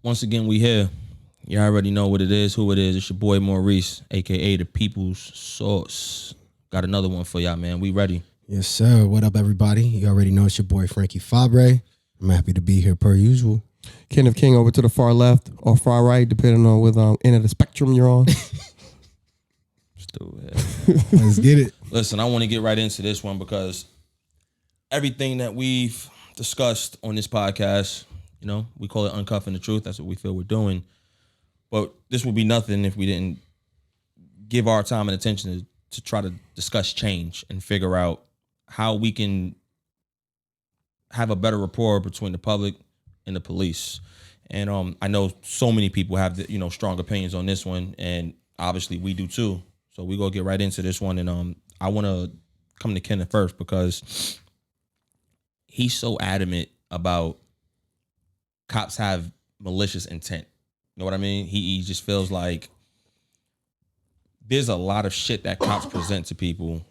Once again, we here. You already know what it is, who it is. It's your boy Maurese, a.k.a. the People's Source. Got another one for y'all, man. We ready? Yes, sir. What up, everybody? You already know it's your boy Frankie Fabre. I'm happy to be here per usual. Kenneth King over to the far left or far right, depending on what end of the spectrum you're on. Let's get it. Listen, I want to get right into this one because everything that we've discussed on this podcast, you know, we call it Uncuffing the Truth. That's what we feel we're doing. But this would be nothing if we didn't give our time and attention to try to discuss change and figure out how we can have a better rapport between the public and the police. And I know so many people have strong opinions on this one, and obviously we do too. So we gonna get right into this one, and I want to come to Kenneth first because he's so adamant about cops have malicious intent. You know what I mean? He just feels like there's a lot of shit that cops present to people,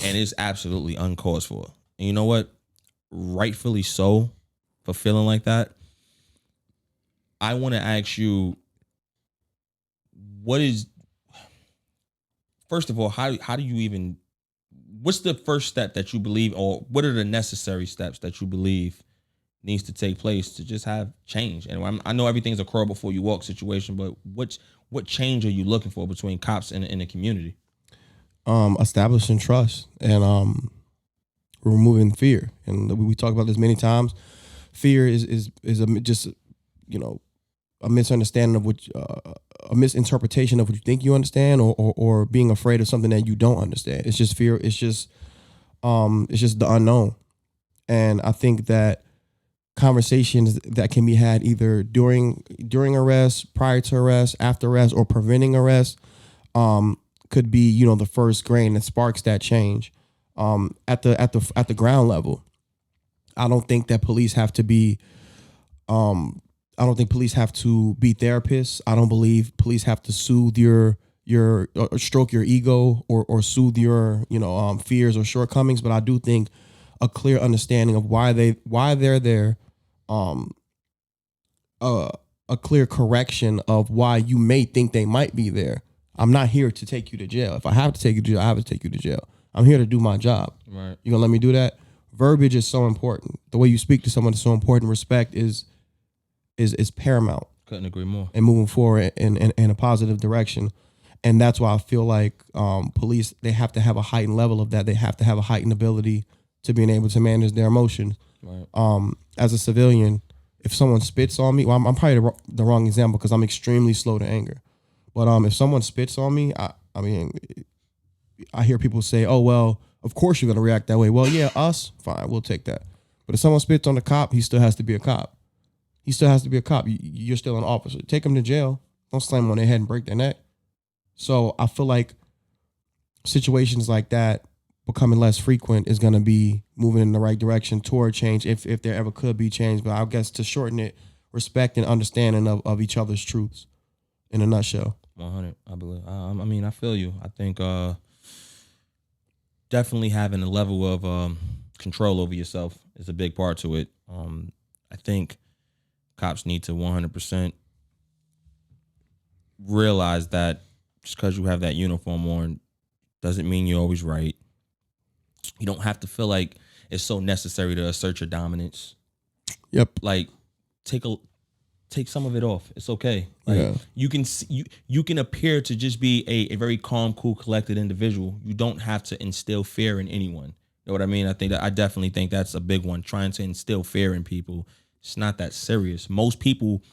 and it's absolutely uncalled for. And you know what? Rightfully so, for feeling like that. I want to ask you, first of all, how do you even, what's the first step that you believe, or what are the necessary steps that you believe needs to take place to just have change? And I know everything's a crawl before you walk situation, but what change are you looking for between cops and the community? Establishing trust and removing fear. And we talk about this many times. Fear is a misunderstanding of what a misinterpretation of what you think you understand, or being afraid of something that you don't understand. It's just fear. It's just the unknown. And I think that conversations that can be had either during arrest, prior to arrest, after arrest, or preventing arrest, could be the first grain that sparks that change. At the ground level, I don't think that police have to be. I don't think police have to be therapists. I don't believe police have to soothe your stroke your ego or soothe your fears or shortcomings. But I do think a clear understanding of why they're there, a clear correction of why you may think they might be there. I'm not here to take you to jail. If I have to take you to jail, I have to take you to jail. I'm here to do my job. Right. You gonna let me do that? Verbiage is so important. The way you speak to someone is so important. Respect is paramount. Couldn't agree more. And moving forward in a positive direction. And that's why I feel like police, they have to have a heightened level of that. They have to have a heightened ability to being able to manage their emotions. Right. As a civilian, if someone spits on me, well, I'm probably the wrong example because I'm extremely slow to anger. But if someone spits on me, I hear people say, oh, well, of course you're going to react that way. Well, yeah, us, fine, we'll take that. But if someone spits on a cop, he still has to be a cop. He still has to be a cop. You're still an officer. Take him to jail. Don't slam them on their head and break their neck. So I feel like situations like that becoming less frequent is going to be moving in the right direction toward change, if there ever could be change. But I guess to shorten it, respect and understanding of each other's truths in a nutshell. 100, I believe. I feel you. I think definitely having a level of control over yourself is a big part to it. I think cops need to 100% realize that just because you have that uniform on doesn't mean you're always right. You don't have to feel like it's so necessary to assert your dominance. Yep. Like, take some of it off. It's okay. Like, you can appear to just be a very calm, cool, collected individual. You don't have to instill fear in anyone. You know what I mean? I definitely think that's a big one. Trying to instill fear in people. It's not that serious. Most people,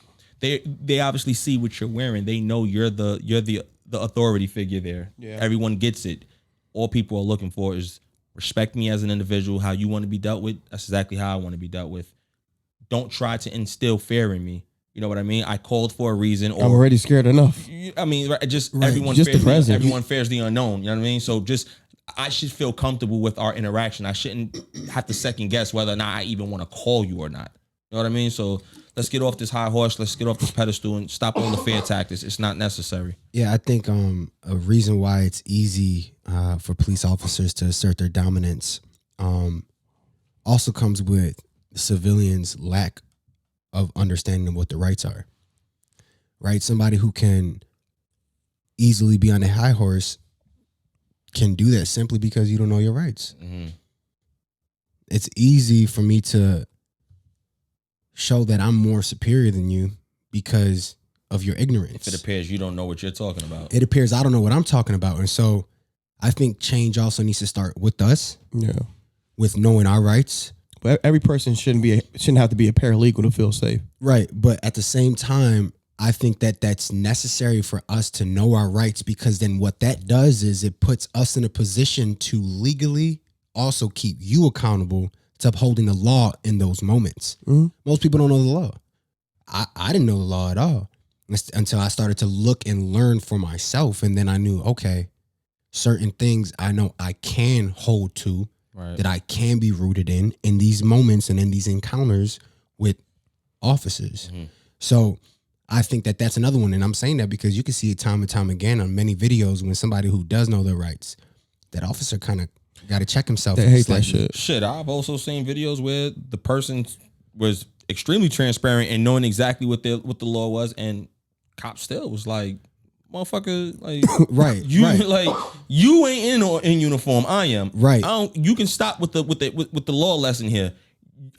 they obviously see what you're wearing. They know you're the authority figure there. Yeah. Everyone gets it. All people are looking for is respect me as an individual. How you want to be dealt with, that's exactly how I want to be dealt with. Don't try to instill fear in me. You know what I mean? I called for a reason. I'm already scared enough. I mean, everyone fears the unknown. You know what I mean? So I should feel comfortable with our interaction. I shouldn't have to second guess whether or not I even want to call you or not. You know what I mean? So let's get off this high horse. Let's get off this pedestal and stop all the fear tactics. It's not necessary. Yeah, I think a reason why it's easy for police officers to assert their dominance also comes with civilians' lack of understanding what the rights are. Right? Somebody who can easily be on a high horse can do that simply because you don't know your rights. Mm-hmm. It's easy for me to show that I'm more superior than you because of your ignorance. If it appears you don't know what you're talking about. It appears I don't know what I'm talking about. And so I think change also needs to start with us. Yeah. With knowing our rights. But every person shouldn't have to be a paralegal to feel safe. Right. But at the same time, I think that that's necessary for us to know our rights, because then what that does is it puts us in a position to legally also keep you accountable to upholding the law in those moments. Mm-hmm. Most people don't know the law. I didn't know the law at all until I started to look and learn for myself. And then I knew, okay, certain things I know I can hold to, right, that I can be rooted in these moments and in these encounters with officers. Mm-hmm. So I think that that's another one. And I'm saying that because you can see it time and time again on many videos when somebody who does know their rights, that officer kind of got to check himself. They hate that shit. Shit, I've also seen videos where the person was extremely transparent and knowing exactly what the law was, and cop still was like, motherfucker, like, right, like you ain't in uniform. I am. Right. You can stop with the law lesson here.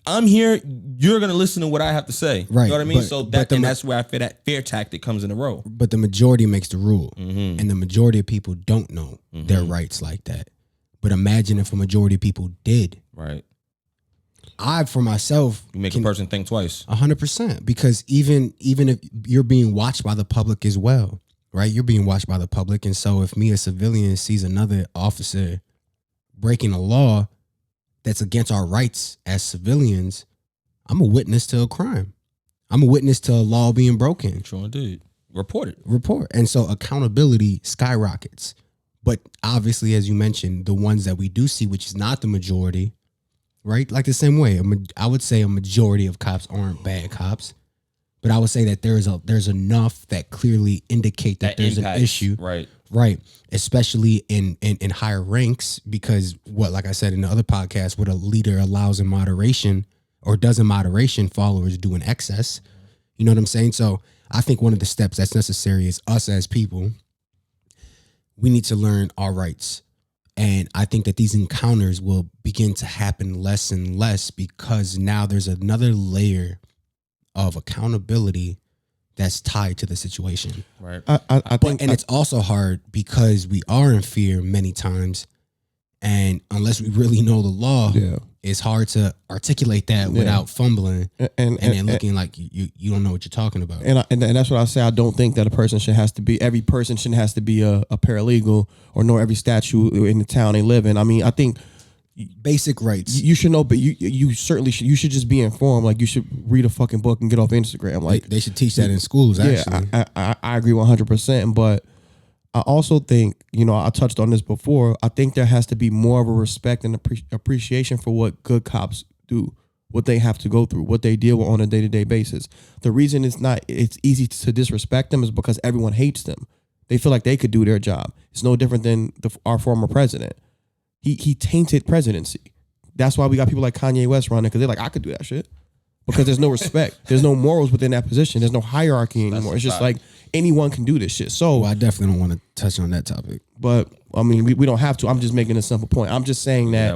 I'm here. You're gonna listen to what I have to say. Right. You know what I mean? That's where I feel that fair tactic comes in the role. But the majority makes the rule, mm-hmm. and the majority of people don't know mm-hmm. their rights like that. But imagine if a majority of people did. Right. I, for myself, you make a person think twice. 100%, because even if you're being watched by the public as well, right? You're being watched by the public, and so if me, a civilian, sees another officer breaking a law that's against our rights as civilians, I'm a witness to a crime. I'm a witness to a law being broken. Sure indeed. Report it. Report. And so accountability skyrockets. But obviously, as you mentioned, the ones that we do see, which is not the majority, right? Like the same way, I would say a majority of cops aren't bad cops, but I would say that there's enough that clearly indicate that there's an issue. Right. Right. Especially in higher ranks, because like I said in the other podcast, what a leader allows in moderation or does in moderation, followers do in excess. You know what I'm saying? So I think one of the steps that's necessary is us as people, we need to learn our rights. And I think that these encounters will begin to happen less and less because now there's another layer of accountability that's tied to the situation. Right. I think, and it's also hard because we are in fear many times. And unless we really know the law, it's hard to articulate that without fumbling and then looking like you don't know what you're talking about. And that's what I say. I don't think that every person shouldn't have to be a paralegal or know every statute in the town they live in. I mean, I think basic rights you should know, but you certainly should. You should just be informed. Like, you should read a fucking book and get off Instagram. Like, they should teach that in schools. Actually, I agree 100%. But I also think, I touched on this before. I think there has to be more of a respect and appreciation for what good cops do, what they have to go through, what they deal with on a day-to-day basis. The reason it's easy to disrespect them is because everyone hates them. They feel like they could do their job. It's no different than our former president. He tainted presidency. That's why we got people like Kanye West running, because they're like, I could do that shit. Because there's no respect. There's no morals within that position. There's no hierarchy anymore. It's just like anyone can do this shit. So I definitely don't want to touch on that topic. But I mean, we don't have to. I'm just making a simple point. I'm just saying that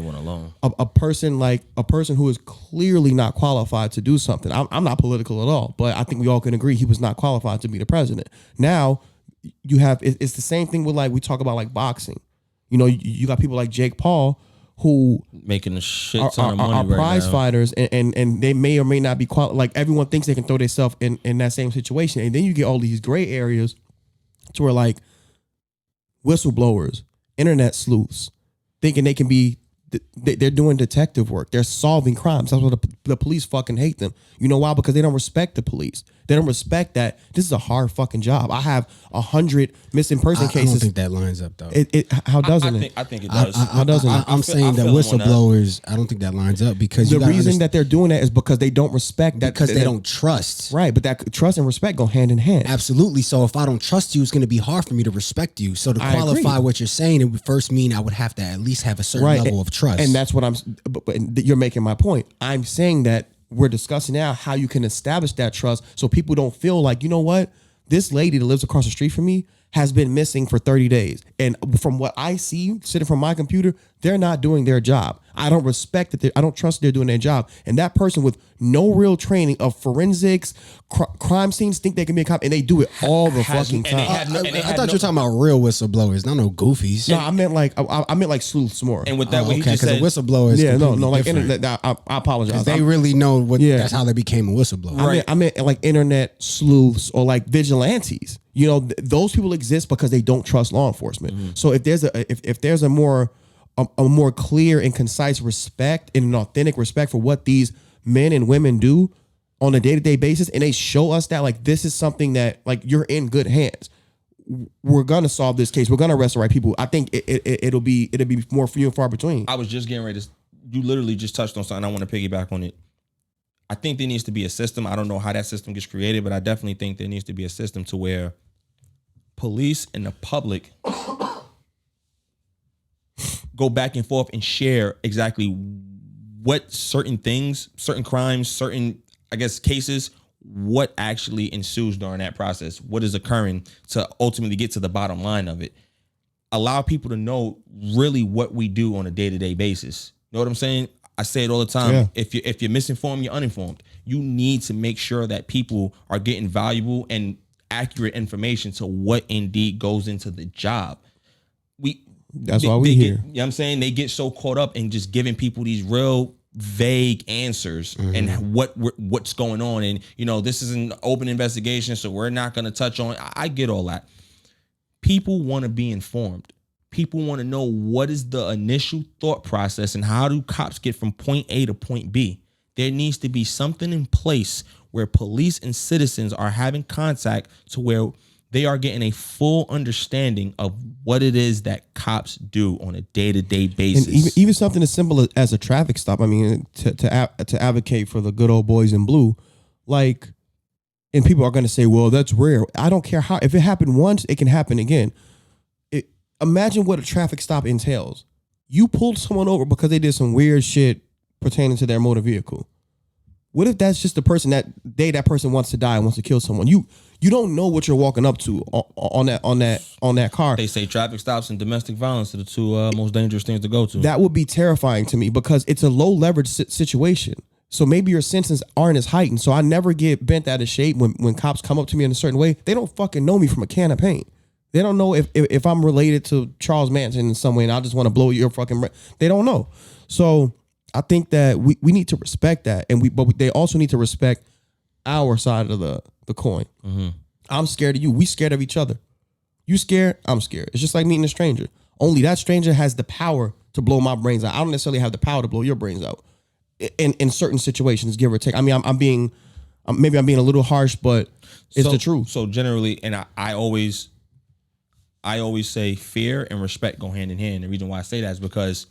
a person who is clearly not qualified to do something. I'm not political at all, but I think we all can agree he was not qualified to be the president. Now you have it's the same thing with, like, we talk about like boxing. You got people like Jake Paul who making a shit ton of money are prize now. fighters, and they may or may not be like, everyone thinks they can throw themselves in that same situation, and then you get all these gray areas to where, like, whistleblowers, internet sleuths, thinking they can be. They're doing detective work. They're solving crimes. That's why the police fucking hate them. You know why? Because they don't respect the police. They don't respect that this is a hard fucking job. I have 100 missing person cases. I don't think that lines up, though. How doesn't it? I think it does. How doesn't it? I'm saying that whistleblowers, I don't think that lines up, because the reason that they're doing that is because they don't respect that. Because they don't trust. Right, but that trust and respect go hand in hand. Absolutely. So if I don't trust you, it's going to be hard for me to respect you. So to qualify what you're saying, it would first mean I would have to at least have a certain level of trust. And that's what but you're making my point. I'm saying that we're discussing now how you can establish that trust so people don't feel like, you know what, this lady that lives across the street from me has been missing for 30 days. And from what I see sitting from my computer, they're not doing their job. I don't respect that. I don't trust they're doing their job. And that person with no real training of forensics, crime scenes, think they can be a cop, and they do it all the fucking time. I thought you were talking about real whistleblowers, not no goofies. No, I meant like sleuths more. And with that, what he okay, just because said, a whistleblower is like different. I apologize. They really know what. That's how they became a whistleblower. Right. I meant like internet sleuths or like vigilantes. You know, those people exist because they don't trust law enforcement. So if there's a more clear and concise respect and an authentic respect for what these men and women do on a day-to-day basis, and they show us that like this is something that like you're in good hands, we're gonna solve this case. We're gonna arrest the right people. I think it'll be more few and far between. I was just getting ready to. You literally just touched on something. I want to piggyback on it. I think there needs to be a system. I don't know how that system gets created, but I definitely think there needs to be a system to where police and the public go back and forth and share exactly what certain things, certain crimes, certain, I guess, cases, what actually ensues during that process, what is occurring to ultimately get to the bottom line of it. Allow people to know really what we do on a day-to-day basis. You know what I'm saying? I say it all the time. Yeah. If you're misinformed, you're uninformed. You need to make sure that people are getting valuable and accurate information to what indeed goes into the job. That's why we here. You know what I'm saying? They get so caught up in just giving people these real vague answers and what's going on. And, you know, this is an open investigation, so we're not going to touch on. I get all that. People want to be informed. People want to know what is the initial thought process and how do cops get from point A to point B. There needs to be something in place where police and citizens are having contact to where they are getting a full understanding of what it is that cops do on a day-to-day basis. And even something as simple as a traffic stop. I mean, to advocate for the good old boys in blue, like, and people are going to say, well, that's rare. I don't care how. If it happened once, it can happen again. Imagine what a traffic stop entails. You pulled someone over because they did some weird shit pertaining to their motor vehicle. What if that's just the person that person wants to die and wants to kill someone? You don't know what you're walking up to on that car. They say traffic stops and domestic violence are the two most dangerous things to go to. That would be terrifying to me because it's a low leverage situation. So maybe your senses aren't as heightened. So I never get bent out of shape when cops come up to me in a certain way. They don't fucking know me from a can of paint. They don't know if I'm related to Charles Manson in some way and I just want to blow your fucking. They don't know. So I think that we need to respect that, but they also need to respect our side of the coin. Mm-hmm. I'm scared of you. We scared of each other. You scared? I'm scared. It's just like meeting a stranger. Only that stranger has the power to blow my brains out. I don't necessarily have the power to blow your brains out. In certain situations, give or take. I mean, I'm being a little harsh, but it's the truth. So generally, and I always say fear and respect go hand in hand. The reason why I say that is because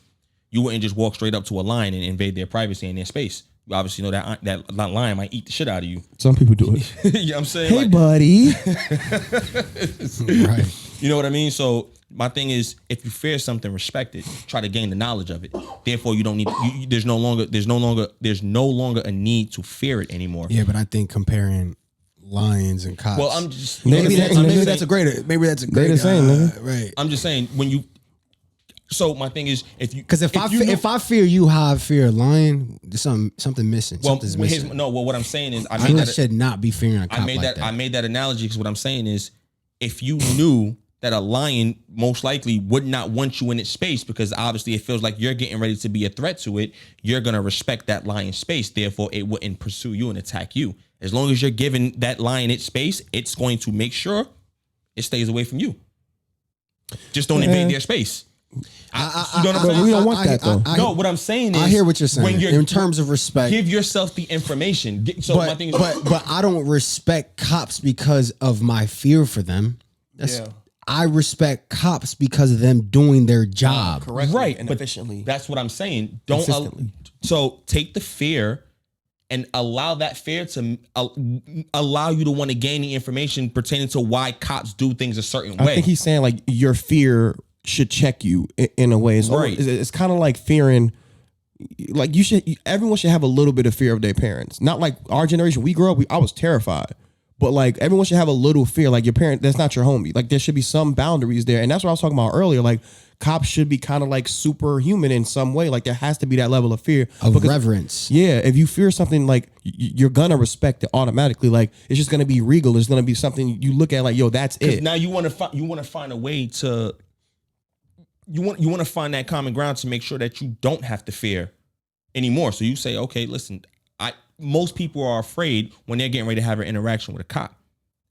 you wouldn't just walk straight up to a line and invade their privacy and their space. You obviously know that lion might eat the shit out of you. Some people do it. You know what I'm saying? Hey, buddy. Right. You know what I mean? So my thing is, if you fear something, respect it. Try to gain the knowledge of it. Therefore, you don't need. There's no longer a need to fear it anymore. Yeah, but I think comparing lions and cops. Well, I'm just maybe that's a great saying, right. I'm just saying when you. So my thing is, if I fear you how I fear a lion, there's something missing. Well, Something's missing. What I'm saying is, I should not be fearing a cop I made that analogy because what I'm saying is, if you knew that a lion most likely would not want you in its space because obviously it feels like you're getting ready to be a threat to it, you're gonna respect that lion's space. Therefore, it wouldn't pursue you and attack you. As long as you're giving that lion its space, it's going to make sure it stays away from you. Just don't invade their space. We don't want that though. No, what I'm saying is, I hear what you're saying. In terms of respect, give yourself the information. My thing is, but I don't respect cops because of my fear for them. I respect cops because of them doing their job correctly, right, and but efficiently. That's what I'm saying. So take the fear and allow that fear to allow you to want to gain the information pertaining to why cops do things a certain way. I think he's saying like your fear should check you in a way. It's kind of like fearing like everyone should have a little bit of fear of their parents. Not like our generation. We grew up, I was terrified. But like everyone should have a little fear. Like your parent, that's not your homie. Like there should be some boundaries there. And that's what I was talking about earlier. Like cops should be kind of like superhuman in some way. Like there has to be that level of fear. Of reverence. Yeah. If you fear something, like you're going to respect it automatically. Like it's just going to be regal. It's going to be something you look at like, yo, that's it. Now you want to find a way to, you want to find that common ground to make sure that you don't have to fear anymore. So you say, okay, listen, most people are afraid when they're getting ready to have an interaction with a cop.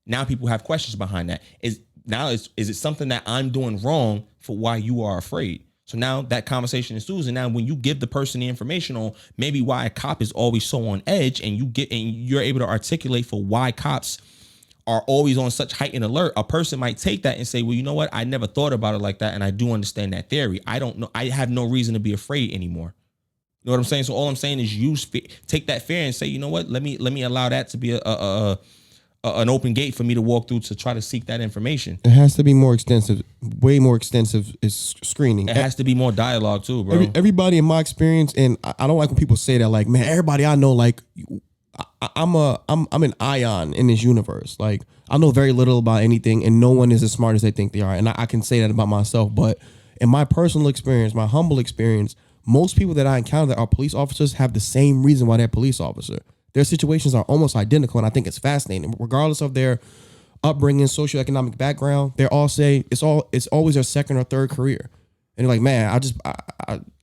Now people have questions behind that. Is it something that I'm doing wrong for why you are afraid? So now that conversation ensues, and now when you give the person the information on maybe why a cop is always so on edge, and you're able to articulate for why cops are always on such heightened alert, a person might take that and say, well, you know what? I never thought about it like that, and I do understand that theory. I don't know. I have no reason to be afraid anymore. You know what I'm saying? So all I'm saying is take that fear and say, you know what? Let me allow that to be an open gate for me to walk through to try to seek that information. It has to be more extensive, way more extensive is screening. It has to be more dialogue too, bro. Everybody in my experience, and I don't like when people say that, like, man, everybody I know, like, I'm an ion in this universe. Like, I know very little about anything, and no one is as smart as they think they are. And I can say that about myself. But in my personal experience, my humble experience, most people that I encounter that are police officers have the same reason why they're a police officer. Their situations are almost identical, and I think it's fascinating. Regardless of their upbringing, socioeconomic background, they all say it's always their second or third career. And they're like, man,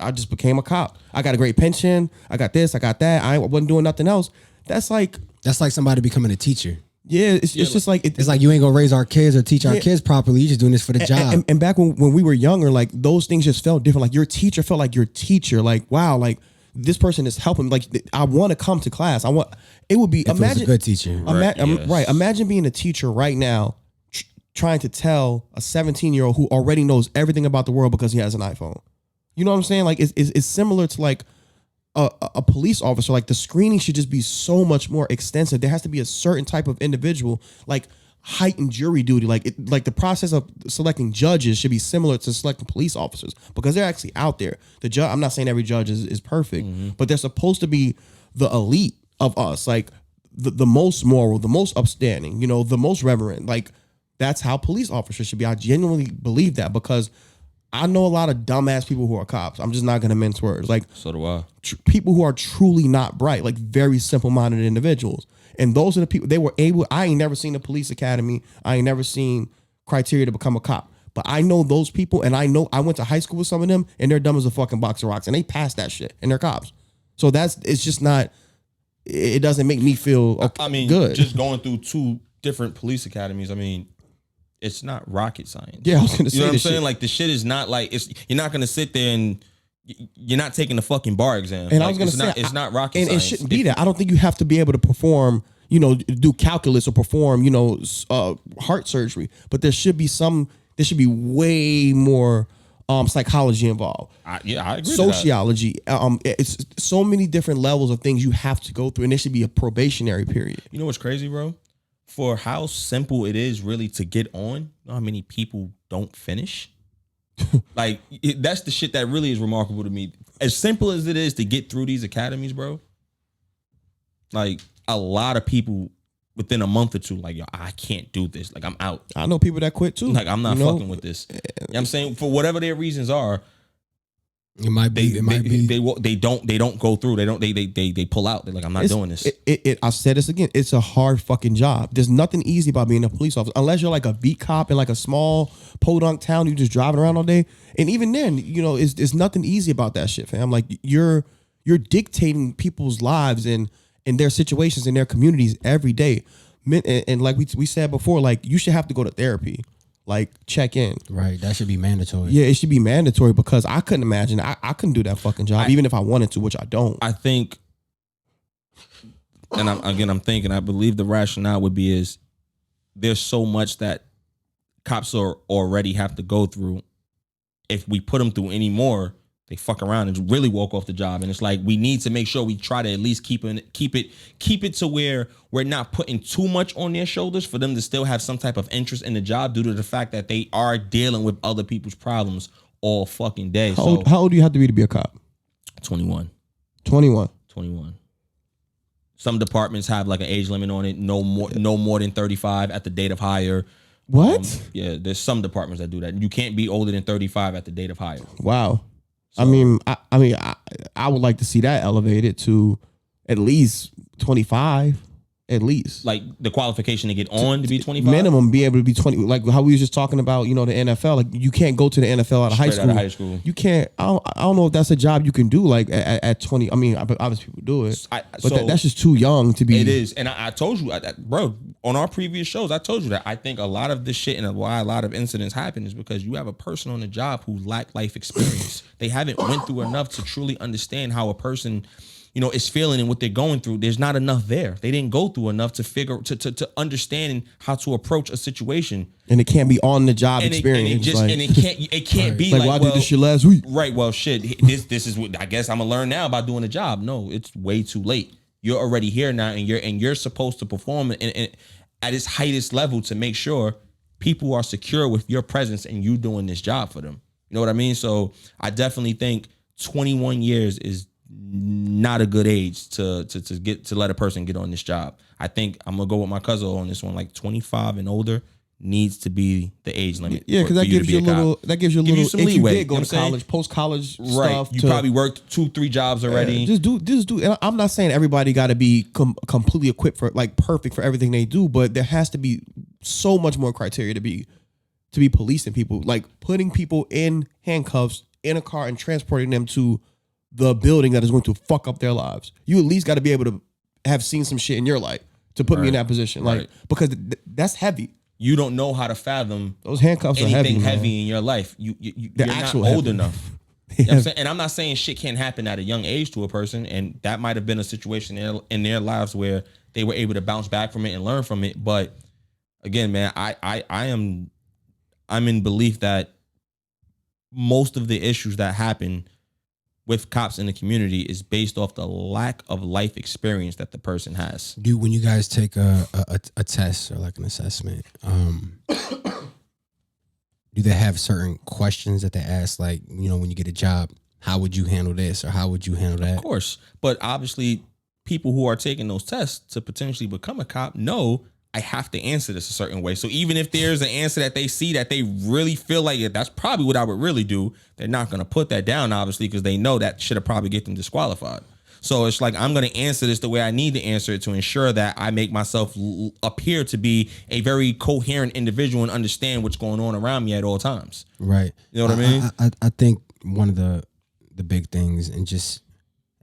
I just became a cop. I got a great pension. I got this. I got that. I wasn't doing nothing else. That's like somebody becoming a teacher. Yeah, it's just like it's like you ain't gonna raise our kids or teach our kids properly. You just doing this for the job. And back when we were younger, like those things just felt different. Like your teacher felt like your teacher. Like wow, like this person is helping. Like I want to come to class. It would be if imagine it was a good teacher. Right. Imagine being a teacher right now, trying to tell a 17-year-old who already knows everything about the world because he has an iPhone. You know what I'm saying? Like it's similar to like a police officer. Like the screening should just be so much more extensive. There has to be a certain type of individual, like heightened jury duty. Like the process of selecting judges should be similar to selecting police officers because they're actually out there. The judge. I'm not saying every judge is perfect, but they're supposed to be the elite of us, like the most moral, the most upstanding, you know, the most reverent. Like that's how police officers should be. I genuinely believe that because I know a lot of dumbass people who are cops. I'm just not going to mince words. Like, so do I. People who are truly not bright, like very simple-minded individuals. And those are the people, I ain't never seen a police academy. I ain't never seen criteria to become a cop. But I know those people, and I know I went to high school with some of them, and they're dumb as a fucking box of rocks, and they passed that shit, and they're cops. So it's just not, it doesn't make me feel good. Just going through two different police academies, I mean, it's not rocket science. Yeah, I was gonna say. You know what I'm saying? Like the shit is not like you're not gonna sit there and you're not taking the fucking bar exam. And I was gonna say it's not rocket and science. it shouldn't be that. I don't think you have to be able to perform, you know, do calculus or perform, you know, heart surgery. But there should be way more psychology involved. I agree. Sociology. It's so many different levels of things you have to go through, and there should be a probationary period. You know what's crazy, bro? For how simple it is really to get on, you know how many people don't finish? Like, that's the shit that really is remarkable to me. As simple as it is to get through these academies, bro, like, a lot of people within a month or two, like, yo, I can't do this. Like, I'm out. I know people that quit, too. Like, I'm not fucking with this. You know what I'm saying? For whatever their reasons are, It might be. They don't go through. They pull out. They're like, I'm not doing this. I said this again. It's a hard fucking job. There's nothing easy about being a police officer unless you're like a beat cop in like a small podunk town. You just driving around all day. And even then, you know, it's nothing easy about that shit, fam. Like you're dictating people's lives and their situations in their communities every day. And like we said before, like you should have to go to therapy. Like check in. Right. That should be mandatory. Yeah, it should be mandatory because I couldn't imagine. I couldn't do that fucking job, even if I wanted to, which I don't. I think, and I'm thinking, I believe the rationale would be is there's so much that cops already have to go through. If we put them through any more, they fuck around and really walk off the job. And it's like we need to make sure we try to at least keep it to where we're not putting too much on their shoulders for them to still have some type of interest in the job due to the fact that they are dealing with other people's problems all fucking day. How old do you have to be a cop? 21. 21. 21. Some departments have like an age limit on it. No more than 35 at the date of hire. What? Yeah, there's some departments that do that. You can't be older than 35 at the date of hire. Wow. So, I would like to see that elevated to at least 25. At least, like the qualification to get on to be 25. Minimum, be able to be 20. Like how we was just talking about, the NFL. Like you can't go to the NFL out of high school. Out of high school. You can't. I don't know if that's a job you can do. Like at 20. I mean, obviously people do it, but that's just too young to be. It is, and I told you, bro, on our previous shows, I told you that I think a lot of this shit and why a lot of incidents happen is because you have a person on the job who lack life experience. They haven't went through enough to truly understand how a person, is feeling and what they're going through. There's not enough there. They didn't go through enough to figure to understand how to approach a situation. And it can't be on the job experience. It can't be like, well, I did this shit last week. Right. Well, shit. This is what I guess I'm gonna learn now about doing a job. No, it's way too late. You're already here now, and you're supposed to perform and at its highest level to make sure people are secure with your presence and you doing this job for them. You know what I mean? So I definitely think 21 years is not a good age to let a person get on this job. I think I'm gonna go with my cousin on this one. Like 25 and older needs to be the age limit. Yeah, because that gives you a little. That gives you a little. Some if leeway, you did go to college, post college right? Stuff. You probably worked 2-3 jobs already. Just do. And I'm not saying everybody got to be completely equipped for perfect for everything they do, but there has to be so much more criteria to be policing people, like putting people in handcuffs in a car and transporting them to the building that is going to fuck up their lives. You at least got to be able to have seen some shit in your life to put me in that position, because that's heavy. You don't know how to fathom those handcuffs are heavy in your life. You're not old enough. You know what I'm saying? And I'm not saying shit can't happen at a young age to a person, and that might have been a situation in their lives where they were able to bounce back from it and learn from it. But again, man, I'm in belief that most of the issues that happen with cops in the community is based off the lack of life experience that the person has. Dude, when you guys take a test or like an assessment, do they have certain questions that they ask? Like, when you get a job, how would you handle this or how would you handle that? Of course. But obviously, people who are taking those tests to potentially become a cop know I have to answer this a certain way. So even if there's an answer that they see that they really feel like that's probably what I would really do, they're not going to put that down, obviously, because they know that should have probably get them disqualified. So it's like, I'm going to answer this the way I need to answer it to ensure that I make myself appear to be a very coherent individual and understand what's going on around me at all times. Right. You know what I mean? I think one of the big things, and just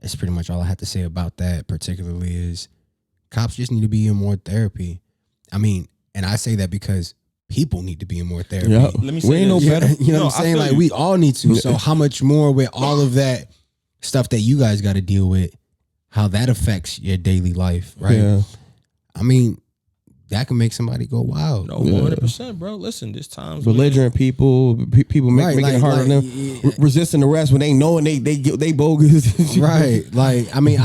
it's pretty much all I have to say about that particularly, is cops just need to be in more therapy. I mean, and I say that because people need to be in more therapy. Yeah. Let me say we ain't this. no better. You know what I'm saying? Like, we all need to. So how much more with all of that stuff that you guys got to deal with, how that affects your daily life, right? Yeah. I mean, that can make somebody go wild. No, 100%, bro. Listen, there's times belligerent people making it harder than them, resisting arrest when they know and they bogus. Right. Like, I mean,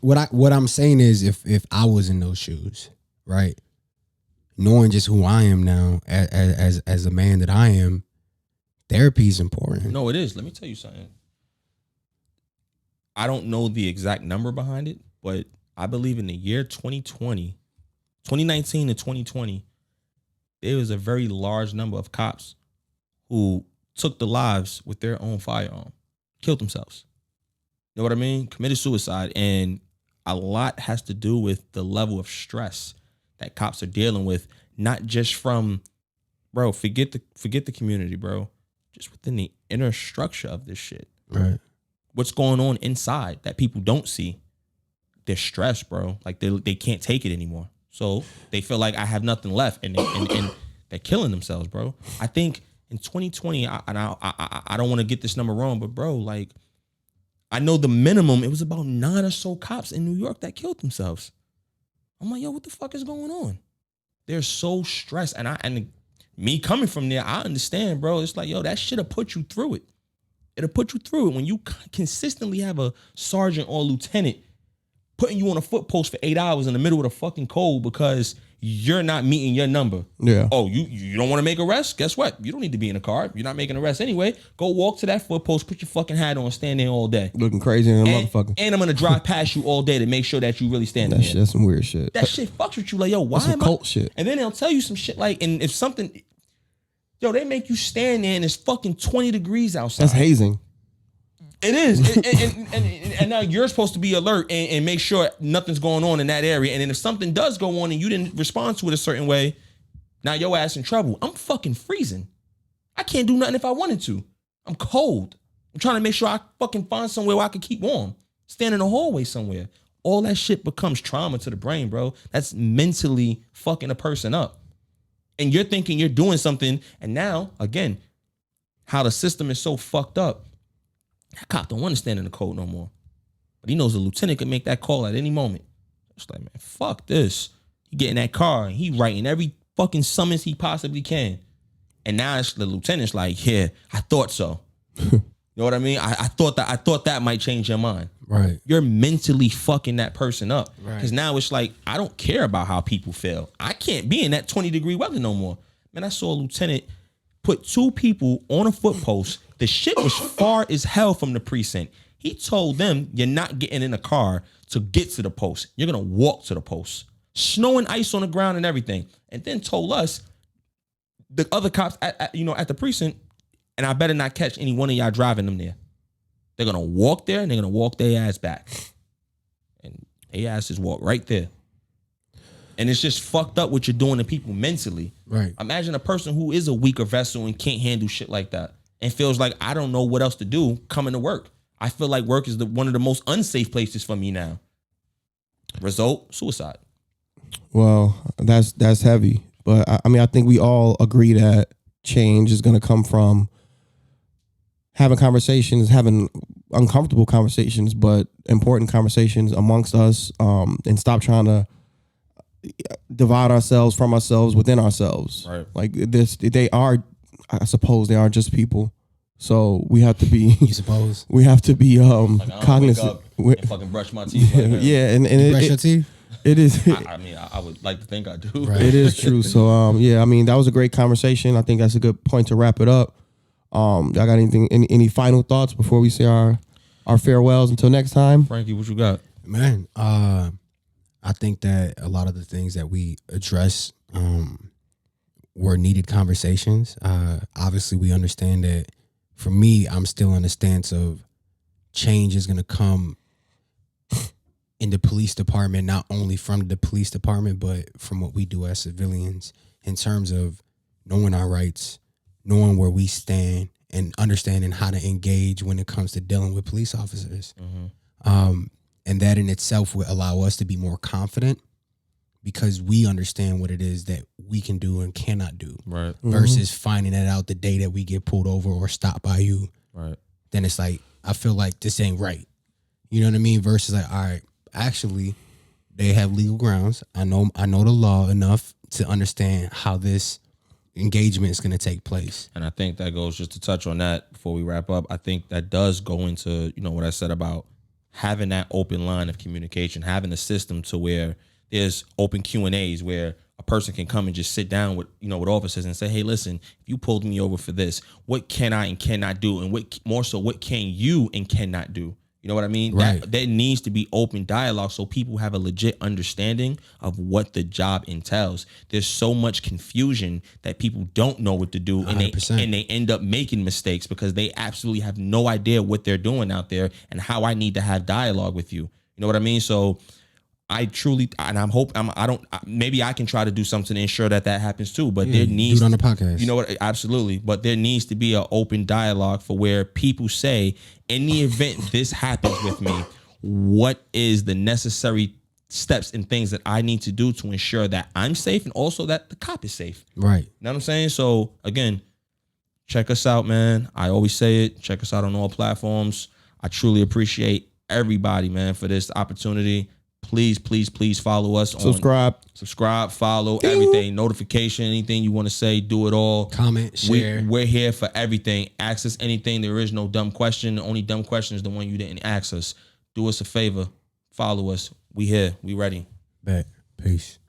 what I'm saying is, if I was in those shoes, right, knowing just who I am now as a man that I am, therapy is important. No, it is. Let me tell you something. I don't know the exact number behind it, but I believe in the year 2019 to 2020, there was a very large number of cops who took the lives with their own firearm, killed themselves. You know what I mean? Committed suicide. And a lot has to do with the level of stress that cops are dealing with, not just from, bro, forget the community, bro, just within the inner structure of this shit. Right. What's going on inside that people don't see? They're stressed, bro. Like they can't take it anymore. So they feel like I have nothing left, and they're killing themselves, bro. I think in 2020, I don't want to get this number wrong, but bro, like, I know the minimum, it was about 9 or so cops in New York that killed themselves. I'm like, yo, what the fuck is going on? They're so stressed, and me coming from there, I understand, bro. It's like, yo, that shit'll put you through it. It'll put you through it when you consistently have a sergeant or lieutenant putting you on a foot post for 8 hours in the middle of the fucking cold because you're not meeting your number. Yeah. Oh, you don't want to make arrests? Guess what? You don't need to be in a car. You're not making arrests anyway. Go walk to that foot post, put your fucking hat on, stand there all day. Looking crazy in a motherfucker. And I'm gonna drive past you all day to make sure that you really stand there. That's some weird shit. That shit fucks with you. Like, yo, why That's some am cult I? shit. And then they'll tell you some shit like, and if something, yo, they make you stand there and it's fucking 20 degrees outside. That's hazing. It is. And now you're supposed to be alert and make sure nothing's going on in that area. And then if something does go on and you didn't respond to it a certain way, now your ass in trouble. I'm fucking freezing. I can't do nothing if I wanted to. I'm cold. I'm trying to make sure I fucking find somewhere where I can keep warm. Stand in a hallway somewhere. All that shit becomes trauma to the brain, bro. That's mentally fucking a person up. And you're thinking you're doing something. And now, again, how the system is so fucked up. That cop don't want to stand in the cold no more. But he knows the lieutenant can make that call at any moment. It's like, man, fuck this. He get in that car and he writing every fucking summons he possibly can. And now it's the lieutenant's like, yeah, I thought so. You know what I mean? I thought that might change your mind. Right. You're mentally fucking that person up. Right. Because now it's like, I don't care about how people feel. I can't be in that 20-degree weather no more. Man, I saw a lieutenant put 2 people on a foot post. The shit was far as hell from the precinct. He told them, you're not getting in a car to get to the post. You're going to walk to the post. Snow and ice on the ground and everything. And then told us, the other cops at the precinct, and I better not catch any one of y'all driving them there. They're going to walk there and they're going to walk their ass back. And their asses walk right there. And it's just fucked up what you're doing to people mentally. Right. Imagine a person who is a weaker vessel and can't handle shit like that and feels like, I don't know what else to do coming to work. I feel like work is one of the most unsafe places for me now. Result, suicide. Well, that's heavy. But I mean, I think we all agree that change is going to come from having conversations, having uncomfortable conversations, but important conversations amongst us, and stop trying to divide ourselves from ourselves within ourselves. Right. Like I suppose they are just people. So we have to be. You suppose? We have to be cognizant. Wake up and fucking brush my teeth. Right now. Yeah, and Brush your teeth? It is. I mean, I would like to think I do. Right. It is true. So yeah, I mean, that was a great conversation. I think that's a good point to wrap it up. Y'all got any final thoughts before we say our farewells until next time? Frankie, what you got? Man, I think that a lot of the things that we address were needed conversations. Obviously, we understand that. For me, I'm still in the stance of change is going to come in the police department, not only from the police department, but from what we do as civilians in terms of knowing our rights, knowing where we stand, and understanding how to engage when it comes to dealing with police officers. Mm-hmm. And that in itself will allow us to be more confident because we understand what it is that we can do and cannot do. Right. Versus finding that out the day that we get pulled over or stopped by you. Right. Then it's like, I feel like this ain't right. You know what I mean? Versus like, all right, actually, they have legal grounds. I know the law enough to understand how this engagement is going to take place. And I think that goes, just to touch on that before we wrap up, I think that does go into, what I said about having that open line of communication, having a system to where there's open Q&As where a person can come and just sit down with, with officers and say, hey, listen, if you pulled me over for this, what can I and cannot do? And what can you and cannot do? You know what I mean? Right. That needs to be open dialogue so people have a legit understanding of what the job entails. There's so much confusion that people don't know what to do, and they end up making mistakes because they absolutely have no idea what they're doing out there and how I need to have dialogue with you. You know what I mean? So I truly, and maybe I can try to do something to ensure that happens too, but there needs do it on the podcast. You know what? Absolutely. But there needs to be an open dialogue for where people say, in the event this happens with me, what is the necessary steps and things that I need to do to ensure that I'm safe and also that the cop is safe. Right. You know what I'm saying? So again, check us out, man. I always say it. Check us out on all platforms. I truly appreciate everybody, man, for this opportunity. Please, please, please follow us. Subscribe, follow, everything. Notification, anything you want to say, do it all. Comment, share. We're here for everything. Ask us anything. There is no dumb question. The only dumb question is the one you didn't ask us. Do us a favor. Follow us. We here. We ready. Bet. Peace.